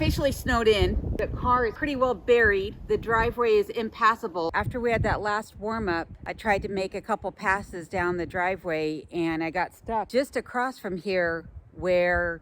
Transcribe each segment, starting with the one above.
officially snowed in. The car is pretty well buried. The driveway is impassable. After we had that last warm up, I tried to make a couple passes down the driveway and I got stuck just across from here where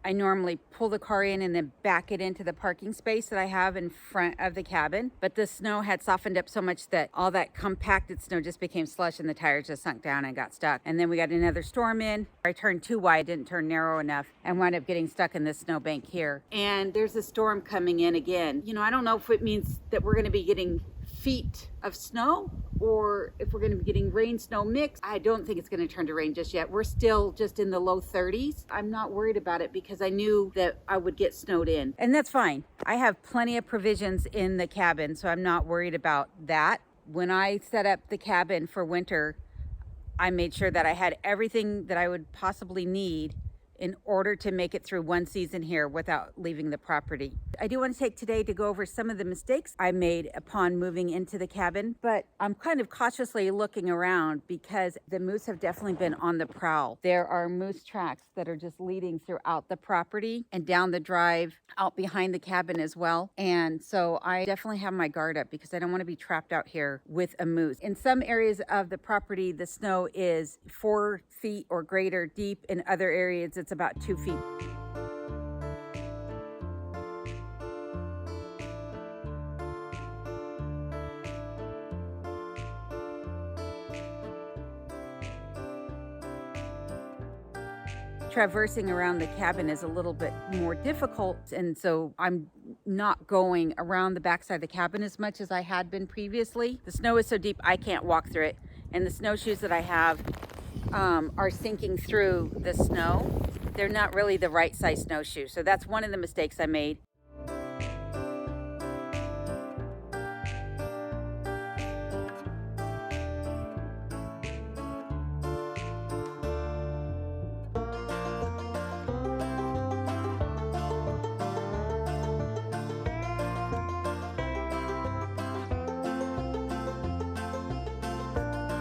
I normally pull the car in and then back it into the parking space that I have in front of the cabin. But the snow had softened up so much that all that compacted snow just became slush and the tires just sunk down and got stuck. And then we got another storm in. I turned too wide, didn't turn narrow enough, and wound up getting stuck in this snowbank here. And there's a storm coming in again. You know, I don't know if it means that we're gonna be getting feet of snow or if we're going to be getting rain snow mix. I don't think it's going to turn to rain just yet. We're still just in the low 30s. I'm not worried about it because I knew that I would get snowed in, and that's fine. I have plenty of provisions in the cabin, so I'm not worried about that. When I set up the cabin for winter, I made sure that I had everything that I would possibly need in order to make it through one season here without leaving the property. I do want to take today to go over some of the mistakes I made upon moving into the cabin, but I'm kind of cautiously looking around because the moose have definitely been on the prowl. There are moose tracks that are just leading throughout the property and down the drive out behind the cabin as well. And so I definitely have my guard up because I don't want to be trapped out here with a moose. In some areas of the property, the snow is 4 feet or greater deep. In other areas, it's about 2 feet. Traversing around the cabin is a little bit more difficult, and so I'm not going around the backside of the cabin as much as I had been previously. The snow is so deep I can't walk through it, and the snowshoes that I have are sinking through the snow. They're not really the right size snowshoes, so that's one of the mistakes I made.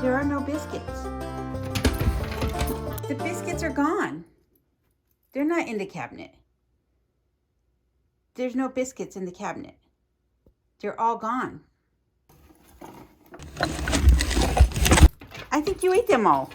There are no biscuits. The biscuits are gone. They're not in the cabinet. There's no biscuits in the cabinet. They're all gone. I think you ate them all.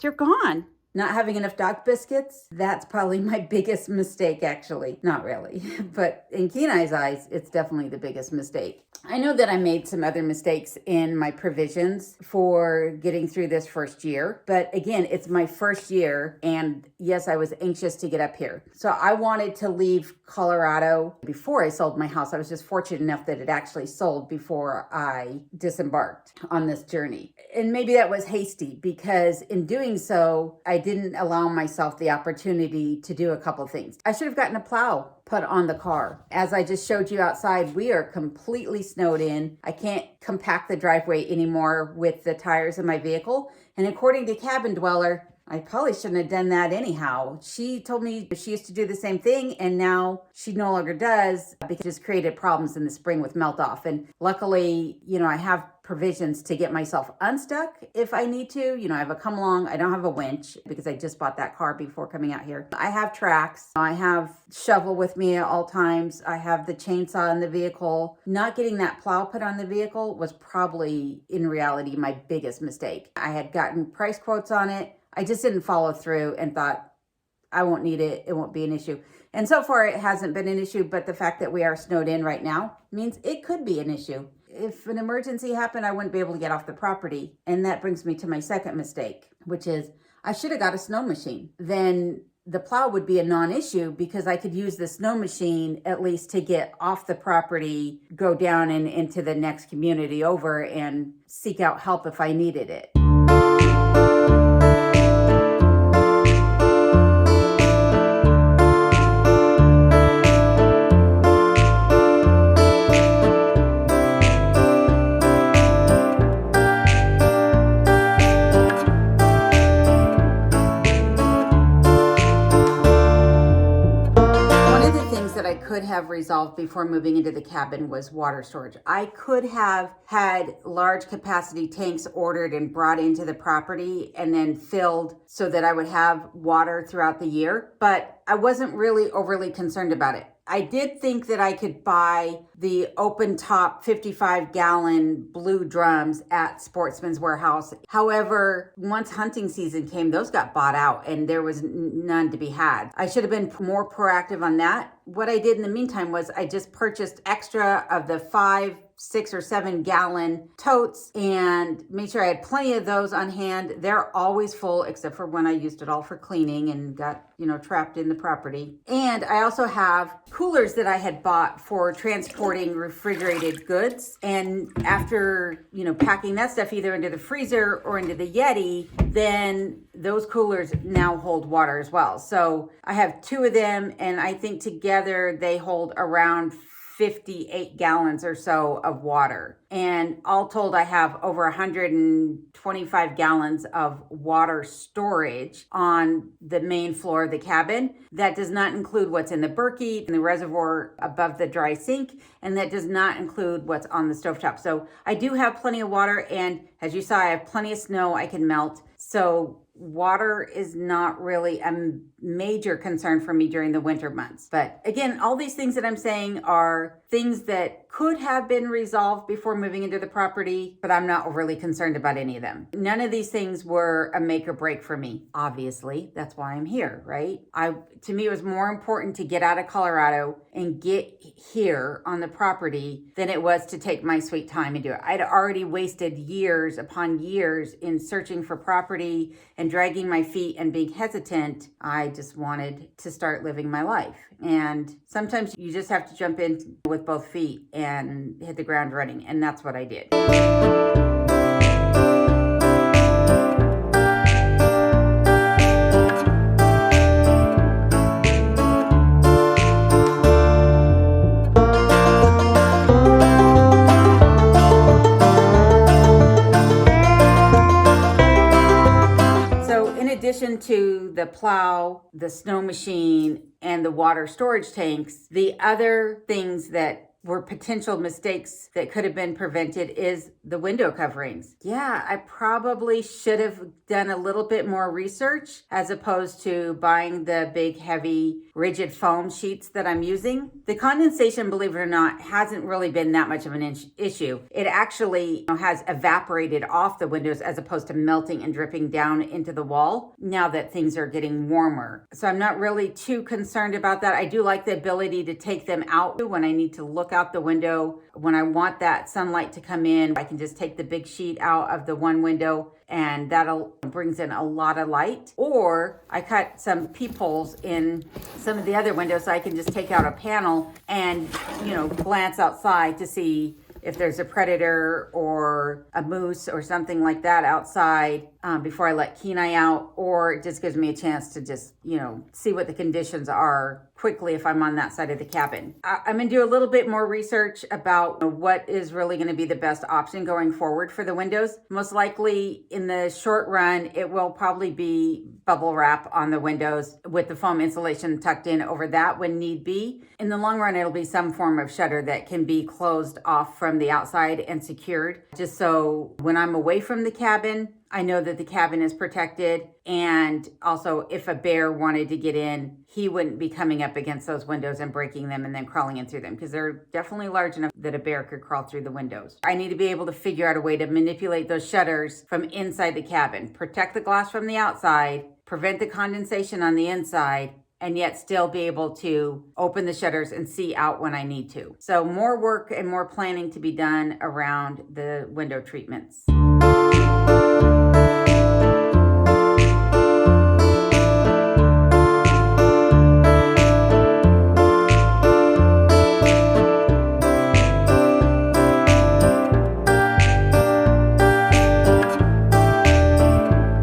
They're gone. Not having enough dog biscuits, that's probably my biggest mistake, actually. Not really, but in Kenai's eyes, it's definitely the biggest mistake. I know that I made some other mistakes in my provisions for getting through this first year, but again, it's my first year, and yes, I was anxious to get up here. So I wanted to leave Colorado before I sold my house. I was just fortunate enough that it actually sold before I disembarked on this journey. And maybe that was hasty because in doing so, I didn't allow myself the opportunity to do a couple things. I should have gotten a plow put on the car. As I just showed you outside, we are completely snowed in. I can't compact the driveway anymore with the tires of my vehicle. And according to Cabin Dweller, I probably shouldn't have done that anyhow. She told me she used to do the same thing and now she no longer does because it just created problems in the spring with melt off. And luckily, I have provisions to get myself unstuck if I need to. I have a come along. I don't have a winch because I just bought that car before coming out here. I have tracks. I have shovel with me at all times. I have the chainsaw in the vehicle. Not getting that plow put on the vehicle was probably in reality my biggest mistake. I had gotten price quotes on it. I just didn't follow through and thought, I won't need it. It won't be an issue. And so far it hasn't been an issue, but the fact that we are snowed in right now means it could be an issue. If an emergency happened, I wouldn't be able to get off the property. And that brings me to my second mistake, which is I should have got a snow machine. Then the plow would be a non-issue because I could use the snow machine at least to get off the property, go down and into the next community over and seek out help if I needed it. Could have resolved before moving into the cabin was water storage. I could have had large capacity tanks ordered and brought into the property and then filled so that I would have water throughout the year. But I wasn't really overly concerned about it. I did think that I could buy the open top 55-gallon blue drums at Sportsman's Warehouse. However, once hunting season came, those got bought out and there was none to be had. I should have been more proactive on that. What I did in the meantime was I just purchased extra of the 5, 6 or 7 gallon totes and made sure I had plenty of those on hand. They're always full except for when I used it all for cleaning and got, trapped in the property. And I also have coolers that I had bought for transporting refrigerated goods. And after, packing that stuff either into the freezer or into the Yeti, then those coolers now hold water as well. So I have 2 of them, and I think together they hold around 58 gallons or so of water. And all told, I have over 125 gallons of water storage on the main floor of the cabin. That does not include what's in the Berkey and the reservoir above the dry sink. And that does not include what's on the stovetop. So I do have plenty of water. And as you saw, I have plenty of snow I can melt. So water is not really a major concern for me during the winter months. But again, all these things that I'm saying are things that could have been resolved before moving into the property, but I'm not overly concerned about any of them. None of these things were a make or break for me. Obviously, that's why I'm here, right? To me, it was more important to get out of Colorado and get here on the property than it was to take my sweet time and do it. I'd already wasted years upon years in searching for property and dragging my feet and being hesitant. I just wanted to start living my life. And sometimes you just have to jump in with both feet and hit the ground running. And that's what I did. In addition to the plow, the snow machine, and the water storage tanks, the other things that were potential mistakes that could have been prevented is the window coverings. Yeah, I probably should have done a little bit more research as opposed to buying the big, heavy, rigid foam sheets that I'm using. The condensation, believe it or not, hasn't really been that much of an issue. It actually has evaporated off the windows as opposed to melting and dripping down into the wall now that things are getting warmer. So I'm not really too concerned about that. I do like the ability to take them out when I need to look out the window. When I want that sunlight to come in, I can just take the big sheet out of the one window and that'll brings in a lot of light. Or I cut some peepholes in some of the other windows so I can just take out a panel and, glance outside to see if there's a predator or a moose or something like that outside before I let Kenai out, or it just gives me a chance to just, see what the conditions are quickly if I'm on that side of the cabin. I'm going to do a little bit more research about what is really going to be the best option going forward for the windows. Most likely in the short run, it will probably be bubble wrap on the windows with the foam insulation tucked in over that when need be. In the long run, it'll be some form of shutter that can be closed off from the outside and secured, just so when I'm away from the cabin, I know that the cabin is protected. And also, if a bear wanted to get in, he wouldn't be coming up against those windows and breaking them and then crawling in through them, because they're definitely large enough that a bear could crawl through the windows. I need to be able to figure out a way to manipulate those shutters from inside the cabin, protect the glass from the outside, prevent the condensation on the inside, and yet still be able to open the shutters and see out when I need to. So more work and more planning to be done around the window treatments.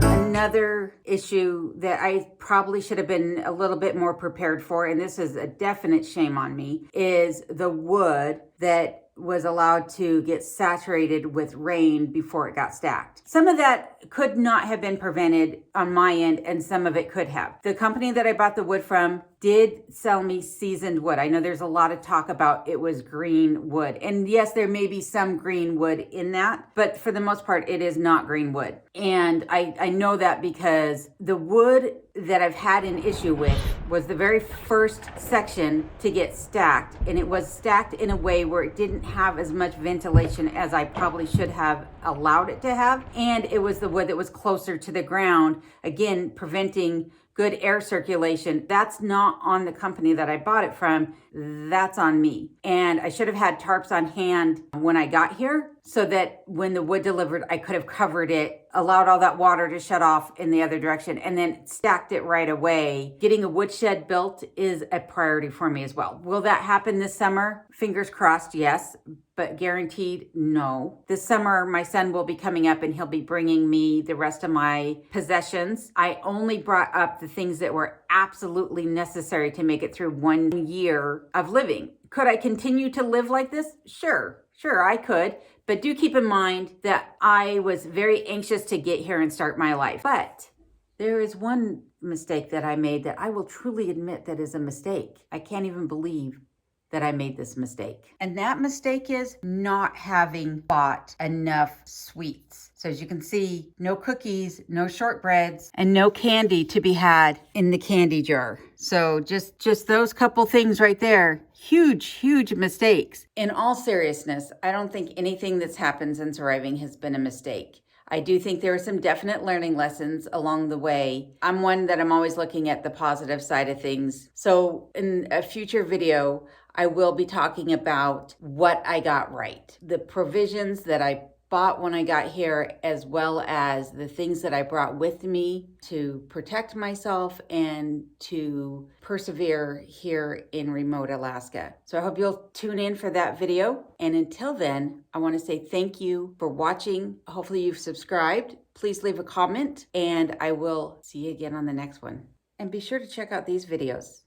Another issue that I probably should have been a little bit more prepared for, and this is a definite shame on me, is the wood that was allowed to get saturated with rain before it got stacked. Some of that could not have been prevented on my end, and some of it could have. The company that I bought the wood from did sell me seasoned wood. I know there's a lot of talk about it was green wood. And yes, there may be some green wood in that, but for the most part, it is not green wood. And I know that because the wood that I've had an issue with was the very first section to get stacked, and it was stacked in a way where it didn't have as much ventilation as I probably should have allowed it to have, and it was the wood that was closer to the ground, again preventing good air circulation. That's not on the company that I bought it from, that's on me. And I should have had tarps on hand when I got here so that when the wood delivered, I could have covered it, allowed all that water to shut off in the other direction, and then stacked it right away. Getting a woodshed built is a priority for me as well. Will that happen this summer? Fingers crossed, yes, but guaranteed, no. This summer, my son will be coming up and he'll be bringing me the rest of my possessions. I only brought up the things that were absolutely necessary to make it through 1 year of living. Could I continue to live like this? Sure, I could. But do keep in mind that I was very anxious to get here and start my life. But there is one mistake that I made that I will truly admit that is a mistake. I can't even believe that I made this mistake. And that mistake is not having bought enough sweets. So as you can see, no cookies, no shortbreads, and no candy to be had in the candy jar. So just those couple things right there, huge mistakes. In all seriousness, I don't think anything that's happened since arriving has been a mistake. I do think there are some definite learning lessons along the way. I'm one that I'm always looking at the positive side of things. So in a future video, I will be talking about what I got right. The provisions that I bought when I got here, as well as the things that I brought with me to protect myself and to persevere here in remote Alaska. So I hope you'll tune in for that video. And until then, I want to say thank you for watching. Hopefully you've subscribed. Please leave a comment and I will see you again on the next one. And be sure to check out these videos.